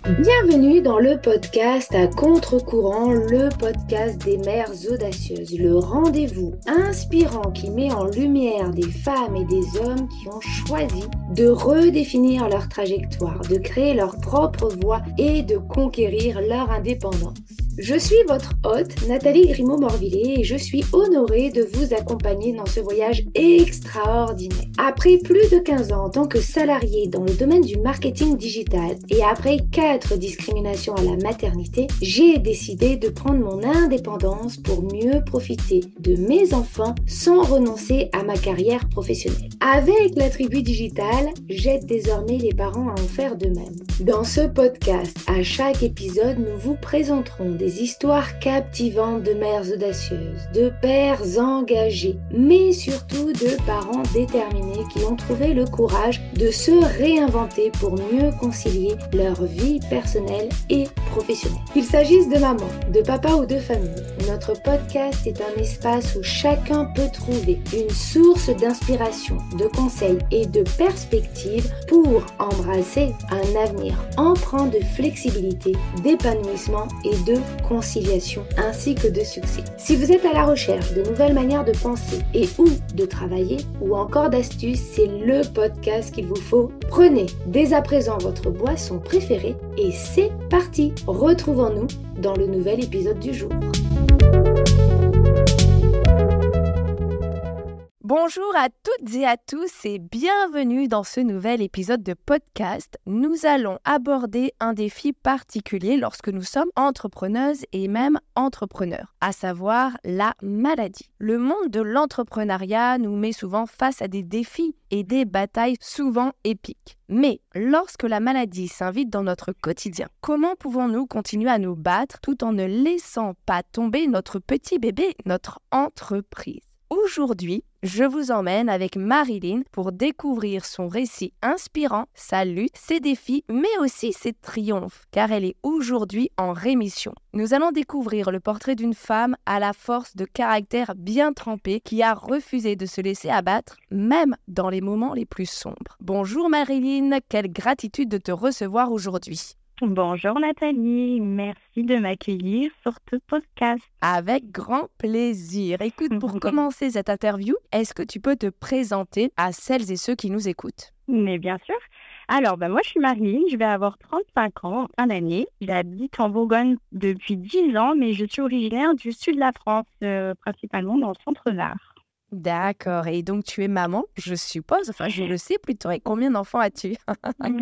Bienvenue dans le podcast à contre-courant, le podcast des mères audacieuses, le rendez-vous inspirant qui met en lumière des femmes et des hommes qui ont choisi de redéfinir leur trajectoire, de créer leur propre voie et de conquérir leur indépendance. Je suis votre hôte, Nathalie Grimaud-Morvillet, et je suis honorée de vous accompagner dans ce voyage extraordinaire. Après plus de 15 ans en tant que salariée dans le domaine du marketing digital et après 4 discriminations à la maternité, j'ai décidé de prendre mon indépendance pour mieux profiter de mes enfants sans renoncer à ma carrière professionnelle. Avec la tribu digitale, j'aide désormais les parents à en faire de même. Dans ce podcast, à chaque épisode, nous vous présenterons des histoires captivantes de mères audacieuses, de pères engagés, mais surtout de parents déterminés qui ont trouvé le courage de se réinventer pour mieux concilier leur vie personnelle et professionnelle. Qu'il s'agisse de maman, de papa ou de famille, notre podcast est un espace où chacun peut trouver une source d'inspiration, de conseils et de perspectives pour embrasser un avenir empreint de flexibilité, d'épanouissement et de conciliation ainsi que de succès. Si vous êtes à la recherche de nouvelles manières de penser et ou de travailler ou encore d'astuces, c'est le podcast qu'il vous faut. Prenez dès à présent votre boisson préférée et c'est parti. Retrouvons-nous dans le nouvel épisode du jour. Bonjour à toutes et à tous et bienvenue dans ce nouvel épisode de podcast. Nous allons aborder un défi particulier lorsque nous sommes entrepreneuses et même entrepreneurs, à savoir la maladie. Le monde de l'entrepreneuriat nous met souvent face à des défis et des batailles souvent épiques. Mais lorsque la maladie s'invite dans notre quotidien, comment pouvons-nous continuer à nous battre tout en ne laissant pas tomber notre petit bébé, notre entreprise ? Aujourd'hui, je vous emmène avec Marilyn pour découvrir son récit inspirant, sa lutte, ses défis, mais aussi ses triomphes, car elle est aujourd'hui en rémission. Nous allons découvrir le portrait d'une femme à la force de caractère bien trempée qui a refusé de se laisser abattre, même dans les moments les plus sombres. Bonjour Marilyn, quelle gratitude de te recevoir aujourd'hui. Bonjour Nathalie, merci de m'accueillir sur ce podcast. Avec grand plaisir. Écoute, pour commencer cette interview, est-ce que tu peux te présenter à celles et ceux qui nous écoutent ? Mais bien sûr. Alors, moi je suis Marilyn, je vais avoir 35 ans en fin d'année. J'habite en Bourgogne depuis 10 ans, mais je suis originaire du sud de la France, principalement dans le centre-Var. D'accord. Et donc, tu es maman, je suppose. Enfin, je le sais plutôt. Et combien d'enfants as-tu ?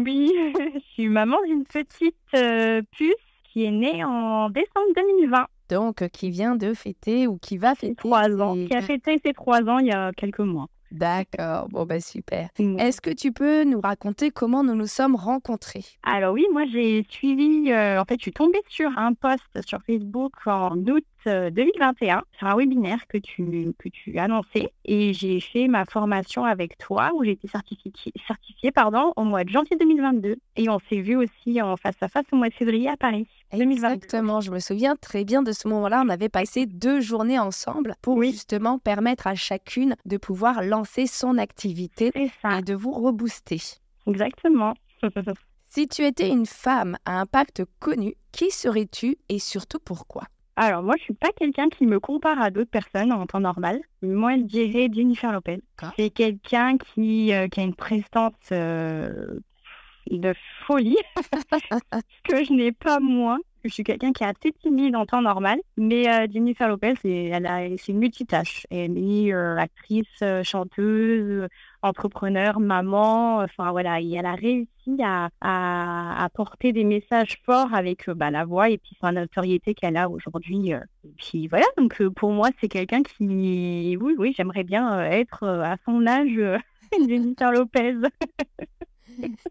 Oui, je suis maman d'une petite puce qui est née en décembre 2020. Donc, qui vient de fêter ou qui va fêter 3 ans. Qui a fêté ses 3 ans il y a quelques mois. D'accord. Bon, super. Est-ce que tu peux nous raconter comment nous nous sommes rencontrés ? Alors oui, moi j'ai suivi, je suis tombée sur un post sur Facebook en août 2021, sur un webinaire que tu annonçais, et j'ai fait ma formation avec toi où j'ai été certifiée au mois de janvier 2022, et on s'est vu aussi en face à face au mois de février à Paris. 2022. Exactement, je me souviens très bien de ce moment-là. On avait passé 2 journées ensemble pour justement permettre à chacune de pouvoir lancer son activité et de vous rebooster. Exactement. Si tu étais une femme à impact connu, qui serais-tu et surtout pourquoi ? Alors moi, je suis pas quelqu'un qui me compare à d'autres personnes en temps normal. Moi, je dirais Jennifer Lopez. C'est quelqu'un qui a une prestance de folie, que je n'ai pas moi. Je suis quelqu'un qui est assez timide en temps normal, mais Jennifer Lopez, c'est une multitâche. Elle est actrice, chanteuse, entrepreneur, maman, enfin voilà, et elle a réussi à porter des messages forts avec la voix et puis sa notoriété qu'elle a aujourd'hui. Et puis voilà, donc pour moi, c'est quelqu'un qui, oui, j'aimerais bien être à son âge, Jennifer Lopez.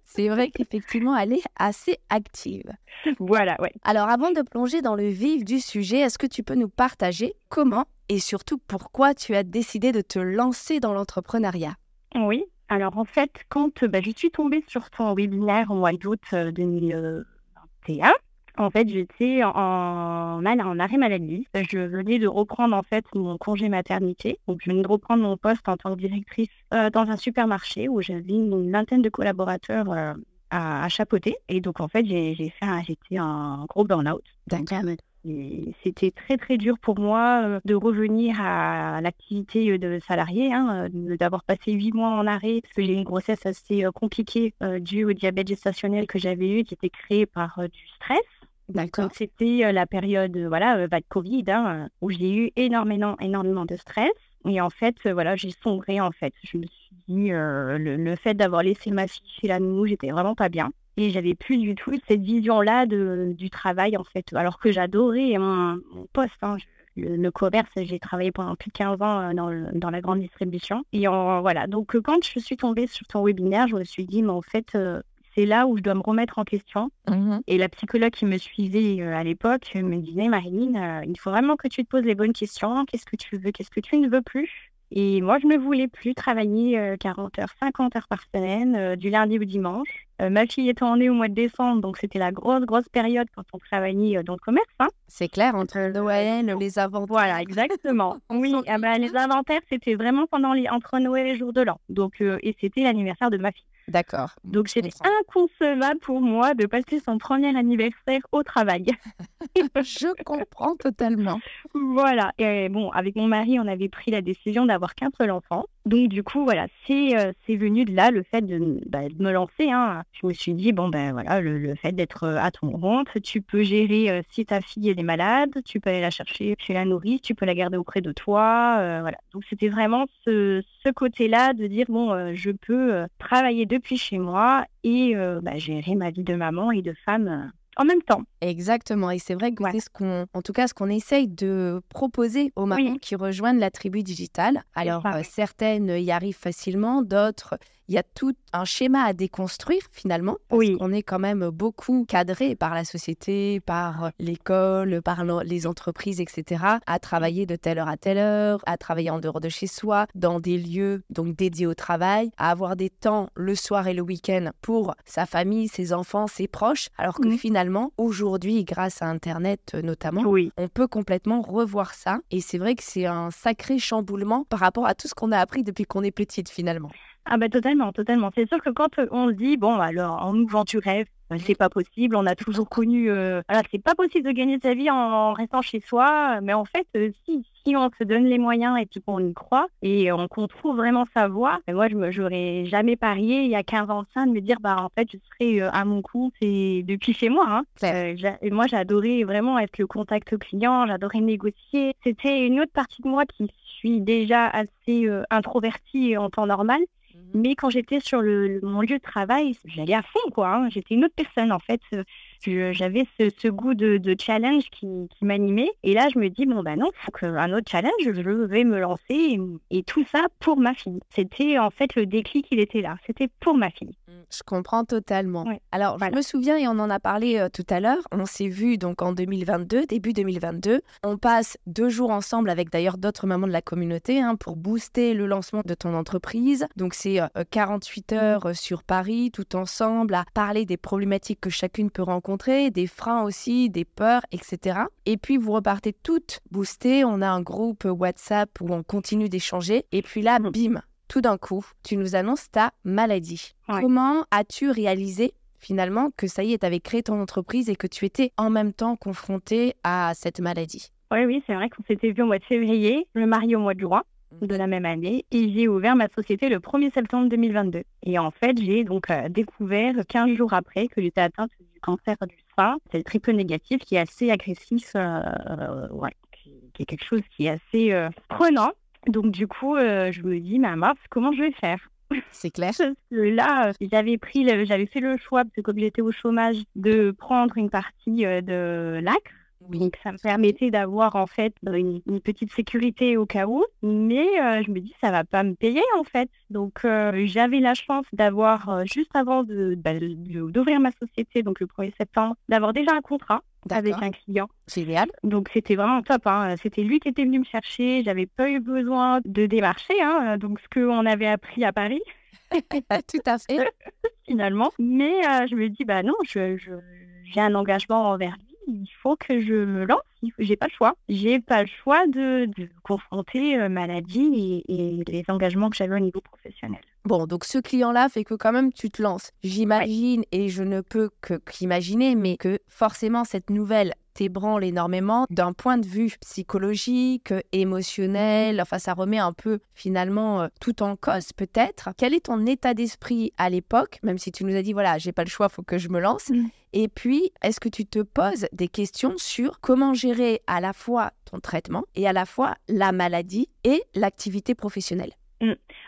C'est vrai qu'effectivement, elle est assez active. Voilà, ouais. Alors, avant de plonger dans le vif du sujet, est-ce que tu peux nous partager comment et surtout pourquoi tu as décidé de te lancer dans l'entrepreneuriat ? Oui, alors en fait, quand je suis tombée sur ton webinaire au mois d'août 2021, en fait, j'étais en arrêt maladie. Je venais de reprendre en fait mon congé maternité. Donc, je venais de reprendre mon poste en tant que directrice dans un supermarché où j'avais une vingtaine de collaborateurs à chapeauter. Et donc, en fait, j'étais un gros burn-out. D'accord. Et c'était très, très dur pour moi de revenir à l'activité de salarié, d'avoir passé 8 mois en arrêt parce que j'ai eu une grossesse assez compliquée due au diabète gestationnel que j'avais eu qui était créé par du stress. D'accord. Donc, c'était la période vague Covid où j'ai eu énormément de stress. Et en fait, j'ai sombré en fait. Je me suis dit, le fait d'avoir laissé ma fille chez la nounou, j'étais vraiment pas bien. Et j'avais plus du tout cette vision-là du travail, en fait. Alors que j'adorais mon poste, le commerce, j'ai travaillé pendant plus de 15 ans dans la grande distribution. Et voilà, donc quand je suis tombée sur ton webinaire, je me suis dit, mais en fait, c'est là où je dois me remettre en question. Et la psychologue qui me suivait à l'époque me disait, Marilyn, il faut vraiment que tu te poses les bonnes questions. Qu'est-ce que tu veux? Qu'est-ce que tu ne veux plus? Et moi, je ne voulais plus travailler 40 heures, 50 heures par semaine, du lundi au dimanche. Ma fille étant née au mois de décembre, donc c'était la grosse période quand on travaillait dans le commerce. C'est clair, entre Noël, les inventaires. Voilà, exactement. Oui, les inventaires, c'était vraiment entre Noël et jour de l'an. Donc, et c'était l'anniversaire de ma fille. D'accord. Donc, c'était inconcevable pour moi de passer son premier anniversaire au travail. Je comprends totalement. Voilà. Et bon, avec mon mari, on avait pris la décision d'avoir qu'un seul enfant. Donc, du coup, voilà, c'est venu de là le fait de me lancer. Je me suis dit, le fait d'être à ton compte, tu peux gérer si ta fille elle est malade, tu peux aller la chercher chez la nourrice, tu peux la garder auprès de toi. Voilà. Donc, c'était vraiment ce côté-là de dire, je peux travailler depuis chez moi et gérer ma vie de maman et de femme en même temps. Exactement. Et c'est vrai que c'est ce qu'on essaye de proposer aux mamans qui rejoignent la tribu digitale. Alors, certaines y arrivent facilement, d'autres, il y a tout un schéma à déconstruire finalement, parce qu'on est quand même beaucoup cadré par la société, par l'école, par les entreprises, etc., à travailler de telle heure à telle heure, à travailler en dehors de chez soi, dans des lieux donc dédiés au travail, à avoir des temps le soir et le week-end pour sa famille, ses enfants, ses proches, alors que finalement, aujourd'hui, grâce à Internet notamment, on peut complètement revoir ça. Et c'est vrai que c'est un sacré chamboulement par rapport à tout ce qu'on a appris depuis qu'on est petite finalement. Ah totalement. C'est sûr que quand on se dit, alors, on nous vend du rêve, c'est pas possible, on a toujours connu, c'est pas possible de gagner sa vie en restant chez soi, mais en fait, si on se donne les moyens et qu'on y croit et qu'on trouve vraiment sa voie, moi, j'aurais jamais parié il y a 15 ans de ça de me dire, en fait, je serais à mon compte et depuis chez moi. Moi, j'adorais vraiment être le contact client, j'adorais négocier. C'était une autre partie de moi qui suis déjà assez introvertie en temps normal. Mais quand j'étais sur mon lieu de travail, j'allais à fond, quoi. J'étais une autre personne, en fait. J'avais ce goût de challenge qui m'animait. Et là, je me dis, non, il faut qu'un autre challenge, je vais me lancer. Et tout ça pour ma fille. C'était, en fait, le déclic, il était là. C'était pour ma fille. Je comprends totalement. Ouais. Alors, je me souviens, et on en a parlé tout à l'heure, on s'est vu donc en 2022, début 2022. On passe 2 jours ensemble avec d'ailleurs d'autres mamans de la communauté pour booster le lancement de ton entreprise. Donc, c'est 48 heures sur Paris, tout ensemble, à parler des problématiques que chacune peut rencontrer, des freins aussi, des peurs, etc. Et puis, vous repartez toutes boostées. On a un groupe WhatsApp où on continue d'échanger. Et puis là, bim, tout d'un coup, tu nous annonces ta maladie. Ouais. Comment as-tu réalisé finalement que ça y est, tu avais créé ton entreprise et que tu étais en même temps confrontée à cette maladie? Oui, c'est vrai qu'on s'était vu au mois de février, je me marie au mois de juin de la même année et j'ai ouvert ma société le 1er septembre 2022. Et en fait, j'ai donc découvert 15 jours après que j'étais atteinte du cancer du sein. C'est le triple négatif qui est assez agressif, qui est quelque chose qui est assez prenant. Donc, du coup, je me dis, mince, comment je vais faire? C'est clair. Là, j'avais fait le choix, parce que comme j'étais au chômage, de prendre une partie de l'ACRE. Oui. Donc, ça me permettait d'avoir, en fait, une petite sécurité au cas où. Mais je me dis, ça va pas me payer, en fait. Donc, j'avais la chance d'avoir, juste avant d'ouvrir ma société, donc le 1er septembre, d'avoir déjà un contrat. Avec un client. Génial. Donc, c'était vraiment top. C'était lui qui était venu me chercher. J'avais pas eu besoin de démarcher. Donc, ce qu'on avait appris à Paris. Tout à fait. Finalement. Mais je me dis, non, j'ai un engagement envers lui. Il faut que je me lance. J'ai pas le choix. J'ai pas le choix de confronter maladie et les engagements que j'avais au niveau professionnel. Bon, donc ce client-là fait que quand même tu te lances. J'imagine, et je ne peux qu'imaginer, mais que forcément cette nouvelle t'ébranle énormément d'un point de vue psychologique, émotionnel. Enfin, ça remet un peu finalement tout en cause peut-être. Quel est ton état d'esprit à l'époque, même si tu nous as dit, voilà, j'ai pas le choix, faut que je me lance. Et puis, est-ce que tu te poses des questions sur comment gérer à la fois ton traitement et à la fois la maladie et l'activité professionnelle?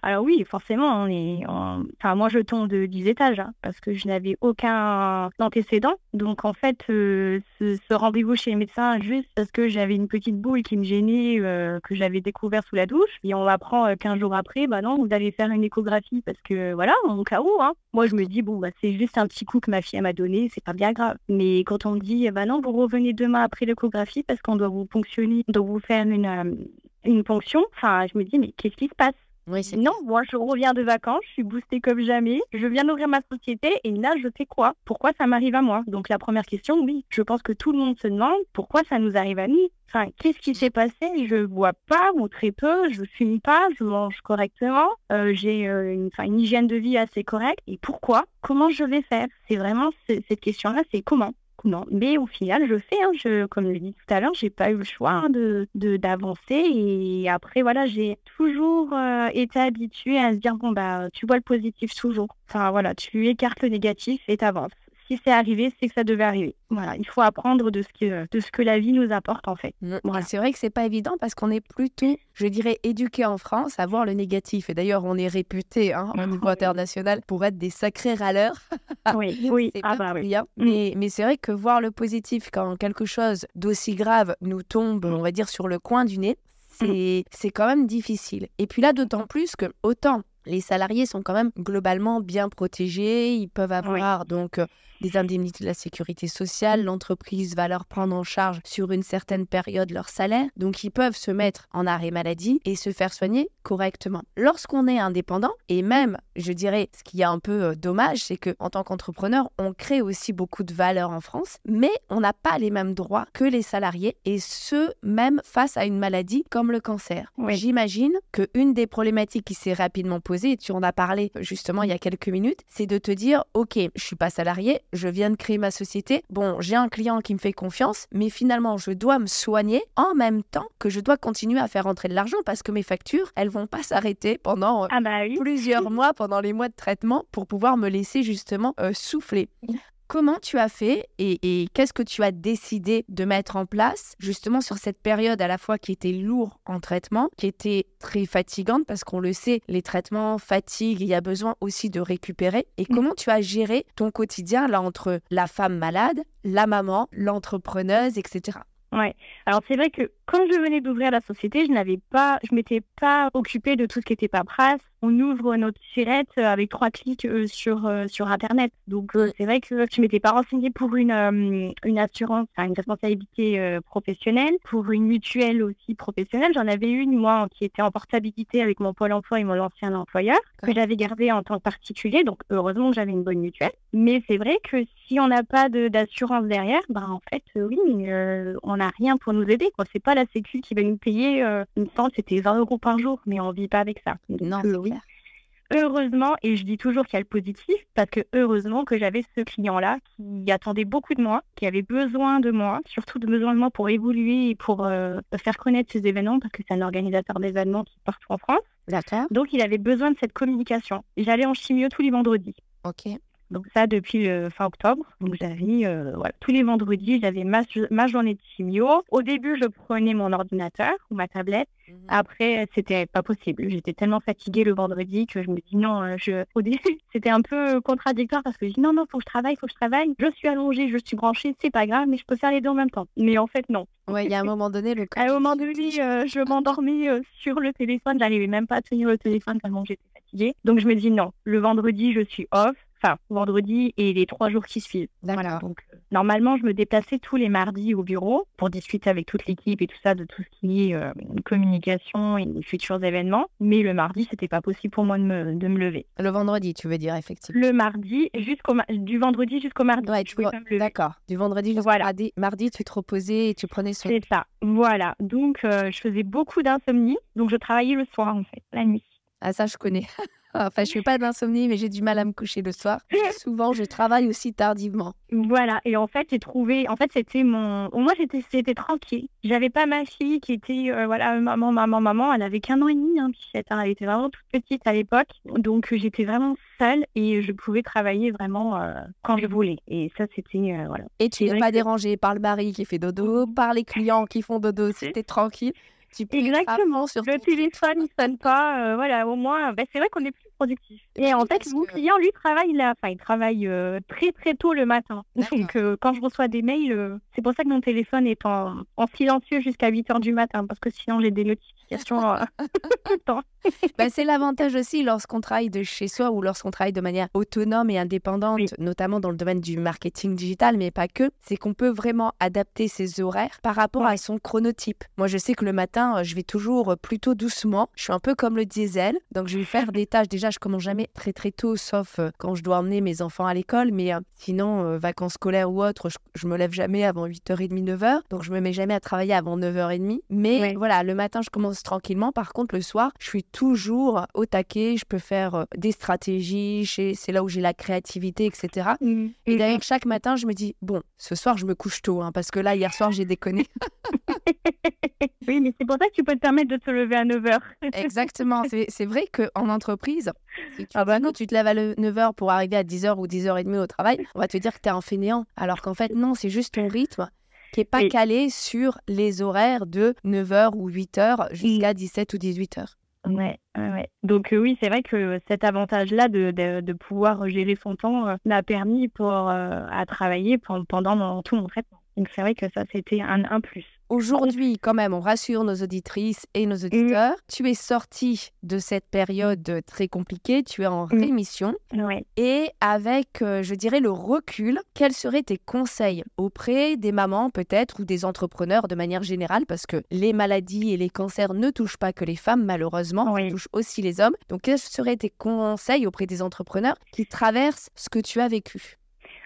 Alors oui, forcément, enfin, moi je tombe de 10 étages parce que je n'avais aucun antécédent. Donc en fait, ce rendez-vous chez le médecin juste parce que j'avais une petite boule qui me gênait, que j'avais découvert sous la douche. Et on m'apprend 15 jours après, bah non, vous allez faire une échographie parce que voilà, au cas où. Moi je me dis, bon, bah, c'est juste un petit coup que ma fille m'a donné, c'est pas bien grave. Mais quand on me dit, bah non, vous revenez demain après l'échographie parce qu'on doit vous ponctionner, on doit vous faire une ponction, enfin, je me dis, mais qu'est-ce qui se passe? Oui, c'est Non, moi je reviens de vacances, je suis boostée comme jamais, je viens d'ouvrir ma société et là je fais quoi? Pourquoi ça m'arrive à moi? Donc la première question, oui, je pense que tout le monde se demande pourquoi ça nous arrive à nous. Enfin, qu'est-ce qui s'est passé? Je bois pas ou très peu, je fume pas, je mange correctement, j'ai une hygiène de vie assez correcte. Et pourquoi? Comment je vais faire? C'est vraiment cette question-là, c'est comment? Non, mais au final, je fais, comme je l'ai dit tout à l'heure, j'ai pas eu le choix d'avancer. Et après, voilà, j'ai toujours été habituée à se dire, bon, bah, tu vois le positif toujours. Enfin, voilà, tu écartes le négatif et t'avances. Si c'est arrivé, c'est que ça devait arriver. Voilà, il faut apprendre de ce que la vie nous apporte, en fait. Voilà. C'est vrai que c'est pas évident parce qu'on est plutôt, je dirais, éduqué en France à voir le négatif. Et d'ailleurs, on est réputé au niveau international pour être des sacrés râleurs. Oui. C'est pas bien. Mais c'est vrai que voir le positif quand quelque chose d'aussi grave nous tombe, on va dire, sur le coin du nez, c'est quand même difficile. Et puis là, d'autant plus que autant les salariés sont quand même globalement bien protégés, ils peuvent avoir donc des indemnités de la sécurité sociale, l'entreprise va leur prendre en charge sur une certaine période leur salaire, donc ils peuvent se mettre en arrêt maladie et se faire soigner correctement. Lorsqu'on est indépendant, et même, je dirais, ce qui est un peu dommage, c'est qu'en tant qu'entrepreneur, on crée aussi beaucoup de valeur en France, mais on n'a pas les mêmes droits que les salariés, et ce, même face à une maladie comme le cancer. J'imagine qu'une des problématiques qui s'est rapidement posée, et tu en as parlé justement il y a quelques minutes, c'est de te dire, ok, je suis pas salarié, je viens de créer ma société, bon, j'ai un client qui me fait confiance, mais finalement, je dois me soigner en même temps que je dois continuer à faire rentrer de l'argent parce que mes factures, elles vont pas s'arrêter pendant plusieurs mois, pendant les mois de traitement pour pouvoir me laisser justement souffler. Comment tu as fait et qu'est-ce que tu as décidé de mettre en place justement sur cette période à la fois qui était lourde en traitement, qui était très fatigante parce qu'on le sait, les traitements fatiguent, il y a besoin aussi de récupérer. Et comment tu as géré ton quotidien là entre la femme malade, la maman, l'entrepreneuse, etc. Ouais. Alors c'est vrai que quand je venais d'ouvrir la société, je m'étais pas occupée de tout ce qui était paperasse. On ouvre notre sirette avec 3 clics sur Internet. Donc c'est vrai que je m'étais pas renseignée pour une assurance, enfin, une responsabilité professionnelle, pour une mutuelle aussi professionnelle. J'en avais une moi qui était en portabilité avec mon Pôle emploi et mon ancien employeur que j'avais gardé en tant que particulier. Donc heureusement que j'avais une bonne mutuelle. Mais c'est vrai que si on n'a pas d'assurance derrière, en fait oui, on n'a rien pour nous aider. C'est pas la Sécu qui va nous payer, il me semble c'était 20 € par jour, mais on vit pas avec ça. Donc, non, c'est oui. clair. Heureusement, et je dis toujours qu'il y a le positif, parce que heureusement que j'avais ce client-là qui attendait beaucoup de moi, qui avait besoin de moi, surtout besoin de moi pour évoluer et pour faire connaître ces événements, parce que c'est un organisateur d'événements qui est partout en France. D'accord. Donc, il avait besoin de cette communication. Et j'allais en chimio tous les vendredis. Ok. Donc ça, depuis fin octobre. Donc j'avais, tous les vendredis, j'avais ma journée de chimio. Au début, je prenais mon ordinateur ou ma tablette. Après, c'était pas possible. J'étais tellement fatiguée le vendredi que je me dis non. Au début, c'était un peu contradictoire parce que je dis non, faut que je travaille. Je suis allongée, je suis branchée, c'est pas grave, mais je peux faire les deux en même temps. Mais en fait, non. Ouais, il y a un moment donné, à un moment donné, je m'endormais sur le téléphone. J'arrivais même pas à tenir le téléphone tellement j'étais fatiguée. Donc je me dis non. Le vendredi, je suis off. Enfin, vendredi et les 3 jours qui suivent. Voilà. Donc, normalement, je me déplaçais tous les mardis au bureau pour discuter avec toute l'équipe et tout ça de tout ce qui est communication et futurs événements. Mais le mardi, c'était pas possible pour moi de me lever. Le vendredi, tu veux dire, effectivement. Le mardi, du vendredi jusqu'au mardi. Ouais, d'accord. Du vendredi jusqu'au mardi, tu te reposais et tu prenais soin. C'est ça. Voilà. Donc, je faisais beaucoup d'insomnie. Donc, je travaillais le soir, en fait, la nuit. Ah, ça, je connais. Enfin, je fais pas d'insomnie, mais j'ai du mal à me coucher le soir. Souvent, je travaille aussi tardivement. Voilà, et en fait, c'était moi, c'était tranquille. J'avais pas ma fille qui était, voilà, maman. Elle avait qu'un an et demi, hein, Pichette, hein. Elle était vraiment toute petite à l'époque. Donc, j'étais vraiment seule et je pouvais travailler vraiment quand je voulais. Et ça, c'était, voilà. Et tu n'es pas dérangée par le mari qui fait dodo, par les clients qui font dodo, si t'es tranquille. Tu peux être à fond sur Le ton téléphone ne sonne pas, voilà, au moins, c'est vrai qu'on est plus productif. Et en fait, mon client, lui, il travaille très très tôt le matin. D'accord. Donc, quand je reçois des mails, c'est pour ça que mon téléphone est en silencieux jusqu'à 8h du matin, parce que sinon, j'ai des notifications tout le temps. C'est l'avantage aussi lorsqu'on travaille de chez soi ou lorsqu'on travaille de manière autonome et indépendante, Oui. notamment dans le domaine du marketing digital, mais pas que, c'est qu'on peut vraiment adapter ses horaires par rapport à son chronotype. Moi, je sais que le matin, je vais toujours plutôt doucement. Je suis un peu comme le diesel, donc je vais faire des tâches. Déjà, je commence jamais très très tôt, sauf quand je dois emmener mes enfants à l'école, mais sinon, vacances scolaires ou autres, je me lève jamais avant 8h30, 9h, donc je me mets jamais à travailler avant 9h30. Mais voilà, le matin, je commence tranquillement. Par contre, le soir, je suis toujours au taquet, je peux faire des stratégies, c'est là où j'ai la créativité, etc. Et d'ailleurs, chaque matin, je me dis, bon, ce soir, je me couche tôt, hein, parce que là, hier soir, j'ai déconné. Oui, mais c'est pour ça que tu peux te permettre de te lever à 9h. Exactement, c'est vrai qu'en entreprise, si tu te lèves à 9h pour arriver à 10h ou 10h30 au travail, on va te dire que tu es un fainéant, alors qu'en fait, non, c'est juste ton rythme qui n'est pas calé sur les horaires de 9h ou 8h jusqu'à 17 ou 18h. Ouais. Donc oui, c'est vrai que cet avantage-là de pouvoir gérer son temps m'a permis à travailler pendant tout mon traitement. Donc c'est vrai que ça, c'était un plus. Aujourd'hui, quand même, on rassure nos auditrices et nos auditeurs, tu es sortie de cette période très compliquée, tu es en rémission. Et avec, je dirais, le recul, quels seraient tes conseils auprès des mamans peut-être ou des entrepreneurs de manière générale, parce que les maladies et les cancers ne touchent pas que les femmes, malheureusement, ça touche aussi les hommes. Donc, quels seraient tes conseils auprès des entrepreneurs qui traversent ce que tu as vécu ?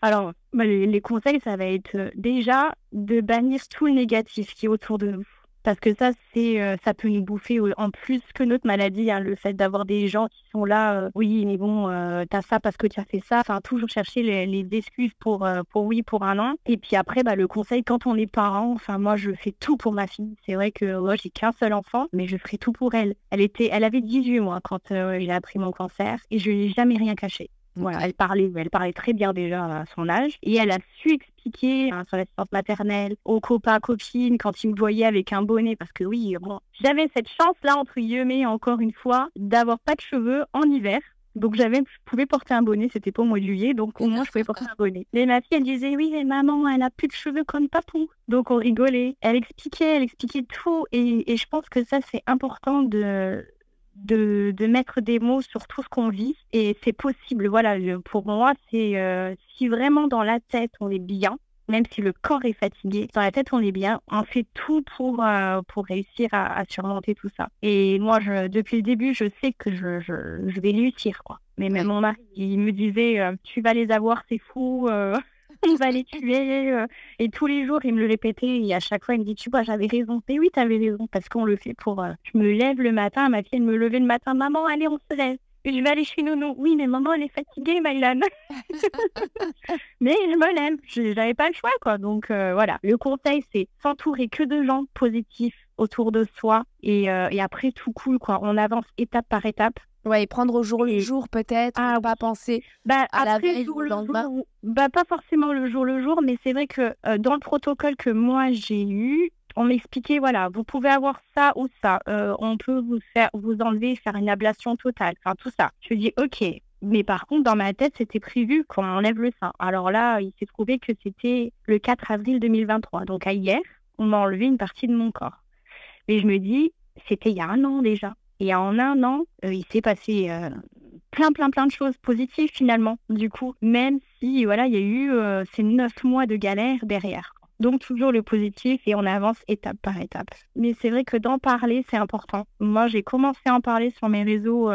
Alors, les conseils, ça va être déjà de bannir tout le négatif qui est autour de nous. Parce que ça peut nous bouffer en plus que notre maladie, hein, le fait d'avoir des gens qui sont là, oui, mais bon, t'as ça parce que tu as fait ça. Enfin, toujours chercher les excuses pour un non. Et puis après, le conseil, quand on est parent, enfin, moi, je fais tout pour ma fille. C'est vrai que moi, j'ai qu'un seul enfant, mais je ferai tout pour elle. Elle avait 18 mois quand j'ai appris mon cancer et je lui ai jamais rien caché. Voilà, elle parlait très bien déjà à son âge et elle a su expliquer sur l'assistance maternelle aux copains, copines quand ils me voyaient avec un bonnet parce que oui, bon, j'avais cette chance-là, entre guillemets, encore une fois, d'avoir pas de cheveux en hiver. Donc je pouvais porter un bonnet, c'était pas au mois de juillet, donc au moins je pouvais porter un bonnet. Mais ma fille, elle disait oui, mais maman, elle a plus de cheveux comme papou. Donc on rigolait. Elle expliquait tout et je pense que ça c'est important de mettre des mots sur tout ce qu'on vit et c'est possible. Voilà, pour moi, c'est si vraiment dans la tête on est bien, même si le corps est fatigué, dans la tête on est bien, on fait tout pour réussir à surmonter tout ça. Et moi, depuis le début, je sais que je vais réussir, quoi. Mais même mon mari, il me disait tu vas les avoir, c'est fou. On va les tuer. Et tous les jours, il me le répétait. Et à chaque fois, il me dit, tu vois, j'avais raison. Et oui, t'avais raison. Parce qu'on le fait pour... Je me lève le matin. Ma fille, elle me levait le matin. Maman, allez, on se lève. Et je vais aller chez Nounou. Oui, mais maman, elle est fatiguée, Maïlan. Mais je me lève. J'avais pas le choix, quoi. Donc, voilà. Le conseil, c'est s'entourer que de gens positifs autour de soi. Et après, tout cool, quoi. On avance étape par étape. Ouais, et prendre au jour le jour peut-être, pas penser à la veille ou le lendemain. Pas forcément le jour, mais c'est vrai que dans le protocole que moi j'ai eu, on m'expliquait, voilà, vous pouvez avoir ça ou ça, on peut vous enlever, faire une ablation totale, enfin tout ça. Je dis ok, mais par contre dans ma tête c'était prévu qu'on enlève le sein. Alors là, il s'est trouvé que c'était le 4 avril 2023, donc à hier, on m'a enlevé une partie de mon corps. Mais je me dis, c'était il y a 1 an déjà. Et en 1 an, il s'est passé plein de choses positives finalement. Du coup, même si voilà, il y a eu ces 9 mois de galère derrière. Donc toujours le positif et on avance étape par étape. Mais c'est vrai que d'en parler, c'est important. Moi, j'ai commencé à en parler sur mes réseaux,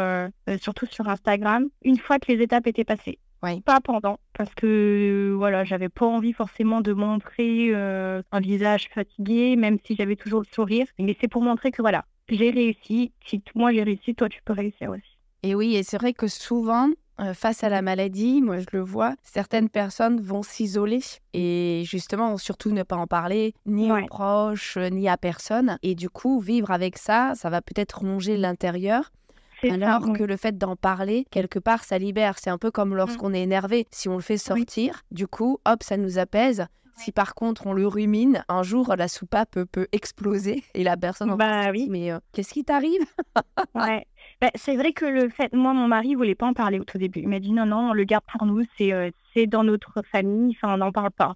surtout sur Instagram, une fois que les étapes étaient passées. Oui. Pas pendant, parce que voilà, j'avais pas envie forcément de montrer un visage fatigué, même si j'avais toujours le sourire. Mais c'est pour montrer que voilà, j'ai réussi. Si moi j'ai réussi, toi tu peux réussir aussi. Et oui, et c'est vrai que souvent, face à la maladie, moi je le vois, certaines personnes vont s'isoler et justement, surtout ne pas en parler, ni aux proches, ni à personne. Et du coup, vivre avec ça, ça va peut-être ronger l'intérieur. Alors que le fait d'en parler, quelque part, ça libère. C'est un peu comme lorsqu'on est énervé. Si on le fait sortir, du coup, hop, ça nous apaise. Si par contre, on le rumine, un jour, la soupape peut exploser et la personne en face dit, mais qu'est-ce qui t'arrive? C'est vrai que moi, mon mari voulait pas en parler au tout début. Il m'a dit non, on le garde pour nous, c'est dans notre famille, enfin, on n'en parle pas.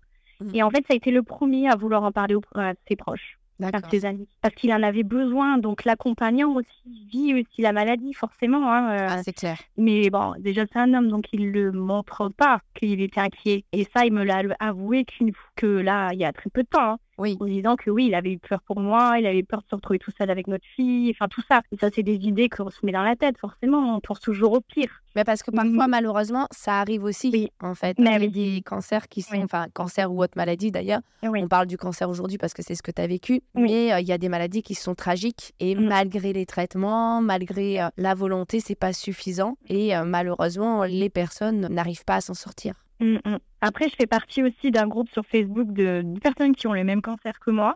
Et en fait, ça a été le premier à vouloir en parler à ses proches. À ses amis, parce qu'il en avait besoin. Donc l'accompagnant aussi vit aussi la maladie, forcément. C'est clair. Mais bon, déjà c'est un homme, donc il le montre pas qu'il était inquiet. Et ça, il me l'a avoué que là, il y a très peu de temps. En disant que oui, il avait eu peur pour moi, il avait peur de se retrouver tout seul avec notre fille, enfin tout ça. Et ça, c'est des idées qu'on se met dans la tête, forcément, on pense toujours au pire. Mais parce que parfois, malheureusement, ça arrive aussi, en fait. Il y a des cancers qui sont, enfin, cancer ou autre maladie d'ailleurs. On parle du cancer aujourd'hui parce que c'est ce que tu as vécu, mais il y a des maladies qui sont tragiques et malgré les traitements, malgré la volonté, c'est pas suffisant et malheureusement, les personnes n'arrivent pas à s'en sortir. Après, je fais partie aussi d'un groupe sur Facebook de personnes qui ont le même cancer que moi.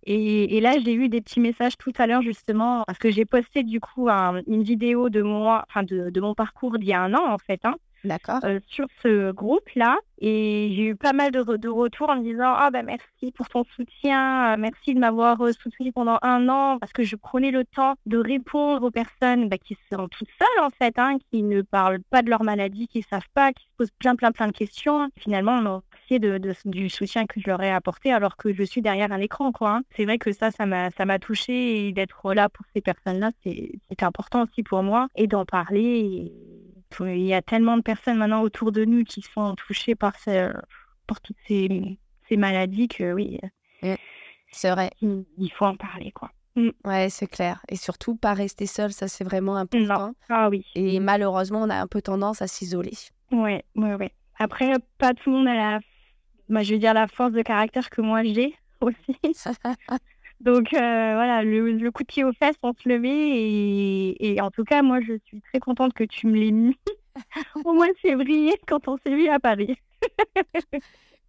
Et là, j'ai eu des petits messages tout à l'heure, justement, parce que j'ai posté du coup une vidéo de moi, de mon parcours d'il y a un an, en fait. D'accord. Sur ce groupe-là. Et j'ai eu pas mal de retours en me disant « Ah, merci pour ton soutien, merci de m'avoir soutenu pendant un an, parce que je prenais le temps de répondre aux personnes qui sont toutes seules, en fait, qui ne parlent pas de leur maladie, qui ne savent pas, qui se posent plein de questions. » Finalement, on m'a remercié du soutien que je leur ai apporté, alors que je suis derrière un écran, quoi. C'est vrai que ça m'a touchée, et d'être là pour ces personnes-là, c'est important aussi pour moi, et d'en parler. Il y a tellement de personnes maintenant autour de nous qui sont touchées par toutes ces maladies que c'est vrai. Il faut en parler, quoi. Ouais, c'est clair. Et surtout, pas rester seul, ça c'est vraiment important. Non. Ah oui. Et malheureusement, on a un peu tendance à s'isoler. Ouais. Après, pas tout le monde a la force de caractère que moi j'ai aussi. Donc voilà, le coup de pied aux fesses, on se le met et en tout cas, moi, je suis très contente que tu me l'aies mis au mois de février quand on s'est vu à Paris.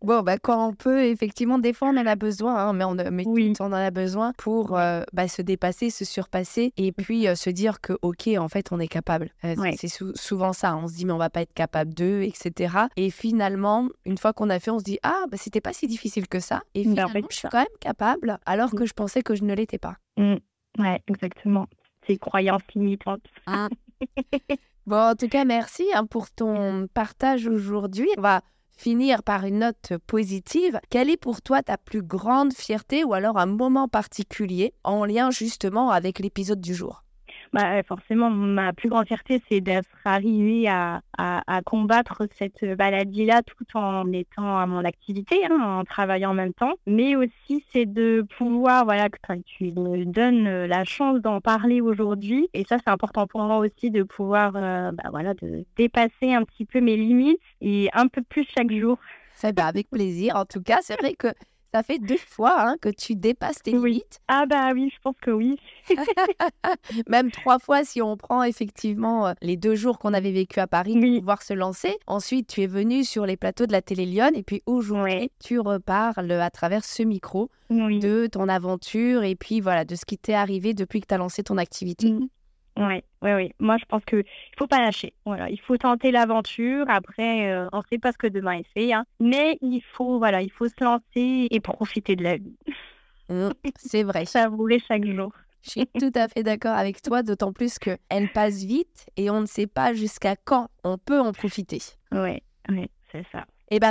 Bon, quand on peut, effectivement, des fois, on en a besoin, mais on en a besoin pour se dépasser, se surpasser et puis se dire que, OK, en fait, on est capable. C'est souvent ça. On se dit, mais on va pas être capable d'eux, etc. Et finalement, une fois qu'on a fait, on se dit, ah, c'était pas si difficile que ça. Et finalement, je suis quand même capable, alors que je pensais que je ne l'étais pas. Ouais, exactement. C'est croyance limitante. Bon, en tout cas, merci pour ton partage aujourd'hui. On va finir par une note positive. Quelle est pour toi ta plus grande fierté ou alors un moment particulier en lien justement avec l'épisode du jour? Forcément, ma plus grande fierté, c'est d'être arrivée à combattre cette maladie-là tout en étant à mon activité, en travaillant en même temps. Mais aussi, c'est de pouvoir, que tu me donnes la chance d'en parler aujourd'hui. Et ça, c'est important pour moi aussi de pouvoir de dépasser un petit peu mes limites et un peu plus chaque jour. Avec plaisir. En tout cas, c'est vrai que ça fait 2 fois que tu dépasses tes limites. Ah oui, je pense que oui. Même 3 fois si on prend effectivement les 2 jours qu'on avait vécu à Paris pour pouvoir se lancer. Ensuite, tu es venue sur les plateaux de la télé Lyon et puis aujourd'hui, tu reparles à travers ce micro de ton aventure et puis de ce qui t'est arrivé depuis que tu as lancé ton activité. Oui. Moi, je pense qu'il ne faut pas lâcher. Voilà, il faut tenter l'aventure. Après, on ne sait pas ce que demain est fait. Mais il faut se lancer et profiter de la vie. C'est vrai. Savourer chaque jour. Je suis tout à fait d'accord avec toi, d'autant plus qu'elle passe vite et on ne sait pas jusqu'à quand on peut en profiter. Oui, c'est ça.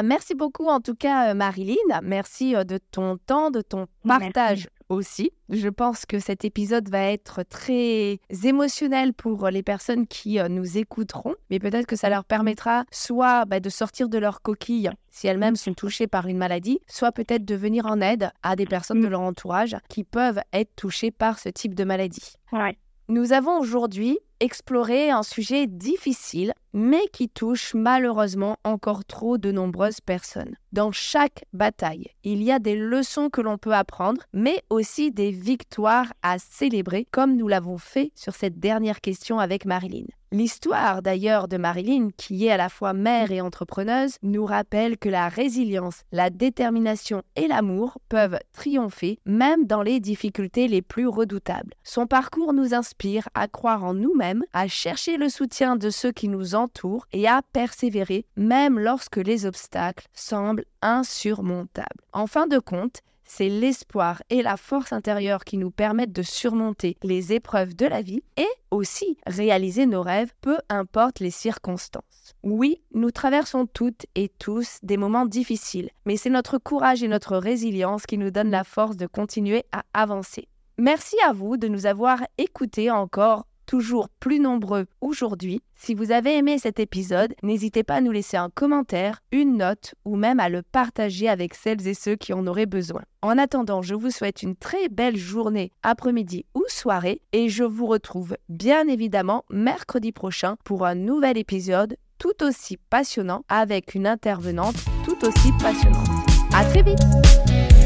Merci beaucoup en tout cas, Marilyn. Merci de ton temps, de ton partage aussi. Je pense que cet épisode va être très émotionnel pour les personnes qui nous écouteront, mais peut-être que ça leur permettra soit de sortir de leur coquille si elles-mêmes sont touchées par une maladie, soit peut-être de venir en aide à des personnes de leur entourage qui peuvent être touchées par ce type de maladie. Ouais. Nous avons aujourd'hui exploré un sujet difficile mais qui touche malheureusement encore trop de nombreuses personnes. Dans chaque bataille, il y a des leçons que l'on peut apprendre, mais aussi des victoires à célébrer, comme nous l'avons fait sur cette dernière question avec Marilyn. L'histoire d'ailleurs de Marilyn, qui est à la fois mère et entrepreneuse, nous rappelle que la résilience, la détermination et l'amour peuvent triompher même dans les difficultés les plus redoutables. Son parcours nous inspire à croire en nous-mêmes, à chercher le soutien de ceux qui nous entourent et à persévérer même lorsque les obstacles semblent insurmontables. En fin de compte, c'est l'espoir et la force intérieure qui nous permettent de surmonter les épreuves de la vie et aussi réaliser nos rêves, peu importe les circonstances. Oui, nous traversons toutes et tous des moments difficiles, mais c'est notre courage et notre résilience qui nous donnent la force de continuer à avancer. Merci à vous de nous avoir écoutés encore toujours plus nombreux aujourd'hui. Si vous avez aimé cet épisode, n'hésitez pas à nous laisser un commentaire, une note ou même à le partager avec celles et ceux qui en auraient besoin. En attendant, je vous souhaite une très belle journée, après-midi ou soirée et je vous retrouve bien évidemment mercredi prochain pour un nouvel épisode tout aussi passionnant avec une intervenante tout aussi passionnante. À très vite!